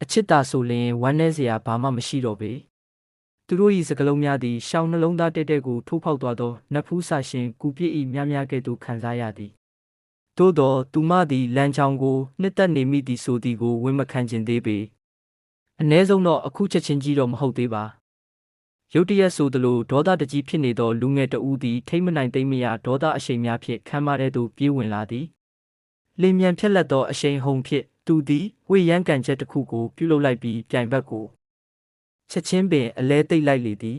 အချစ်တာဆိုလျင်ဝမ်းနည်းစရာဘာမှမရှိတော့ပေသူတို့၏စကလုံးများသည်ရှောင်းနှလုံးသားတဲတဲကိုထိုးဖောက်သွားသောနတ်ဖူးဆာရှင်ကူပြည့်၏များများကဲ့သို့ခံစားရသည်သို့သောသူမသည်လမ်းချောင်းကိုနှစ်သက်နေမိသည်ဆိုသည်ကိုဝန်မခံခြင်းသေးပေအ ਨੇ ဆုံးတော့အခုချက်ချင်းကြီးတော့မဟုတ်သေးပါရုတ်တရက်ဆိုသလိုဒေါသတကြီးဖြစ်နေသောလူငယ်တဦးသည်ထိမ့်မနိုင်သိမ့်မရဒေါသအရှိန်များဖြင့်ခမ်းမထဲသို့ပြေးဝင်လာသည်လင်းမြန်ဖြက်လက်သောအရှိန်ဟုန်ဖြင့်သူသည်ဝေရန်ကန်ချက်တစ်ခုကိုပြုလုပ်လိုက်ပြီးပြိုင်ဘက်ကိုချက်ချင်းပင်အလဲသိပ်လိုက်လေသည်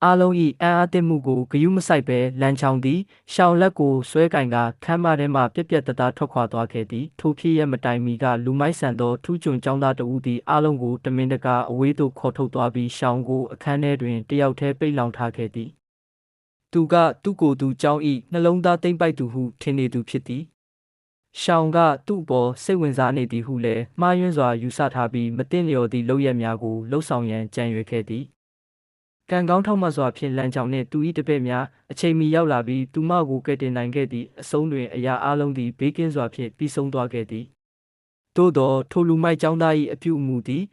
အားလုံး၏အံ့အားသင့်မှုကိုဂယုမဆိုင်ဘဲလမ်းချောင်းသည်ရှောင်းလက်ကိုဆွဲကင်ကခမ်းမထဲမှပြက်ပြက်တသားထွက်ခွာသွားခဲ့သည်ထိုဖြစ်ရမတိုင်မီကလူမိုက်ဆန်သောထူးချွန်ចောင်းသားတဦးသည်အားလုံးကိုတမင်တကာအဝေးသို့ခေါ်ထုတ်သွားပြီးရှောင်းကိုအခန်းထဲတွင်တယောက်တည်းပိတ်လောင်ထားခဲ့သည်သူကသူ့ကိုယ်သူចောင်း၏နှလုံးသားသိမ့်ပိုက်သူဟုထင်နေသူဖြစ်သည်ရှောင်းကသူ့ပေါ်စိတ်ဝင်စားနေသည်ဟုလည်းမှားယွင်းစွာယူဆထားပြီးမတင်လျော်သည့်လုပ်ရက်များကိုလှုပ်ဆောင်ရန်ကြံရွယ်ခဲ့သည်ကံကောင်းထောက်မှစွာဖြင့်လမ်းကြောင်းနှင့်သူ၏တပည့်များအချိန်မီရောက်လာပြီးသူမကိုကယ်တင်နိုင်ခဲ့သည့်အဆုံးတွင်အရာအလုံးသည်ဘေးကင်းစွာဖြင့်ပြီးဆုံးသွားခဲ့သည်သို့သောထိုလူမိုက်ကျောင်းသား၏အပြုအမူသည်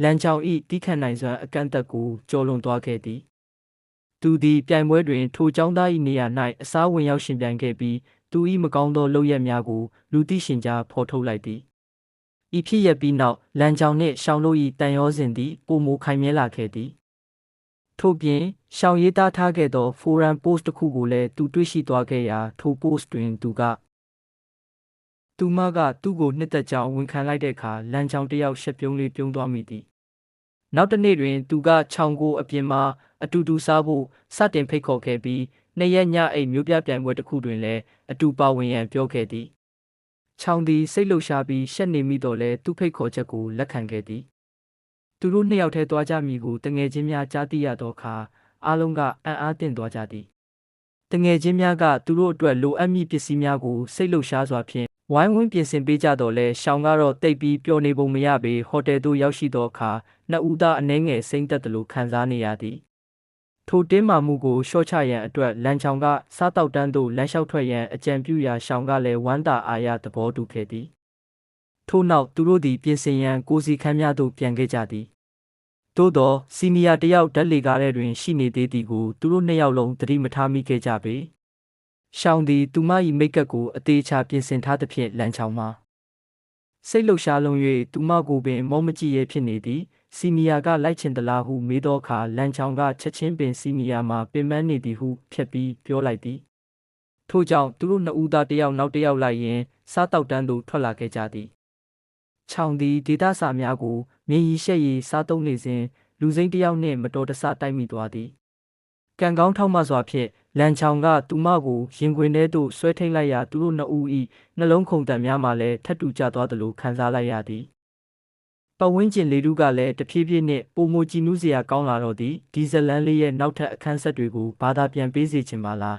လမ်းကြောင်း၏တီးခတ်နိုင်စွမ်းအကန့်အသတ်ကိုကျော်လွန်သွားခဲ့သည်သူသည်ပြိုင်ပွဲတွင်ထိုကျောင်းသား၏နေရာ၌အစားဝင်ရောက်ရှင်ပြိုင်ခဲ့ပြီးသူ၏မကောင်းသောလုပ်ရက်များကိုလူသိရှင်ကြားဖော်ထုတ်လိုက်သည်ဤဖြစ်ရပ်ပြီးနောက်လမ်းကြောင်းနှင့်ရှောင်းတို့၏တန်ရောစဉ်သည်ပိုမိုခိုင်မြဲလာခဲ့သည်ထို့ပြင်ရှောင်းရေးသားထားခဲ့သော forum post တစ်ခုကိုလည်းသူတွေ့ရှိသွားခဲ့ရာထို post တွင်သူမကသူ့ကိုနှစ်သက်ကြောင်းဝန်ခံလိုက်တဲ့အခါလမ်းကြောင်းတစ်ယောက်ရှက်ပြုံးလေးပြုံးသွားမိသည်နောက်တစ်နေ့တွင်သူကခြောင်ကိုအပြင်မှာအတူတူစားဖို့စတင်ဖိတ်ခေါ်ခဲ့ပြီးနှစ်ရက်ညအိမ်မျိုးပြပြိုင်ပွဲတစ်ခုတွင်လည်းအတူပါဝင်ရန်ပြောခဲ့သည်ခြောင်သည်စိတ်လှုပ်ရှားပြီးရှက်နေမိတော့လဲသူ့ဖိတ်ခေါ်ချက်ကိုလက်ခံခဲ့သည်သူတို့နှစ်ယောက်ထဲသွားကြမည်ကိုတငယ်ချင်းများကြားသိရသောအခါအားလုံးကအံ့အားသင့်သွားကြသည်တငယ်ချင်းများကသူတို့အတွက်လိုအပ်မည့်ပစ္စည်းများကိုစိတ်လှုပ်ရှားစွာဖြင့်ဝိုင်းဝန်းပြင်ဆင်ပေးကြတော့လဲရှောင်းကတော့တိတ်ပြီးပျော်နေပုံမရပေဟိုတယ်သို့ရောက်ရှိသောအခါနှစ်ဦးသားအနှဲငယ်စိမ့်သက်သလိုခံစားနေရသည်ထိုတင်းမာမှုကိုလျှော့ချရန်အတွက်လမ်းချောင်းကစားတောက်တန်းသို့လမ်းလျှောက်ထွက်ရန်အကြံပြုရာရှောင်းကလည်းဝမ်းသာအားရသဘောတူခဲ့သည်ထို့နောက်သူတို့သည်ပြင်ဆင်ရန်ကိုစီခန်းများသို့ပြန်ခဲ့ကြသည်သို့သောစီနီယာတယောက်ဓာတ်လေကားထဲတွင်ရှိနေသေးသည်ကိုသူတို့နှစ်ယောက်လုံးသတိမထားမိခဲ့ကြပေရှောင်းသည်သူမ၏မိတ်ကပ်ကိုအသေးချာပြင်ဆင်ထားသဖြင့်လမ်းချောင်းမှာစိတ်လှုပ်ရှားလုံး၍သူမကိုပင်မောမကြည့်ရဲဖြစ်နေသည်စီနီယာကလိုက်ချင်သလားဟုမေးသောအခါလမ်းချောင်းကချက်ချင်းပင်စီနီယာမှာပင်ပန်းနေသည်ဟုဖြတ်ပြီးပြောလိုက်သည်ထို့ကြောင့်သူတို့နှစ်ဦးသားတယောက်နောက်တယောက်လိုက်ရင်းစားတောက်တန်းသို့ထွက်လာခဲ့ကြသည်ခြောင်သည်ဒေသစာများကိုမြင်ရီရှက်ရီစားသုံးနေစဉ်လူစိမ်းတယောက်နှင့်မတော်တဆတိုက်မိသွားသည်ကံကောင်းထောက်မှစွာဖြင့်လမ်းချောင်းကသူမကိုရင်ခွင်ထဲသို့ဆွဲထိန်လိုက်ရာသူတို့နှစ်ဦး၏နှလုံးခုန်တံများမှလည်းထပ်တူကျသွားသလိုခံစားလိုက်ရသည်ပတ်ဝန်းကျင်လေထုကလည်းတဖြည်းဖြည်းနှင့်ပိုမိုကြည်နူးစရာကောင်းလာတော့သည်ဒီဇလန်လေးရဲ့နောက်ထပ်အခန်းဆက်တွေကိုဘာသာပြန်ပေးစေချင်ပါလား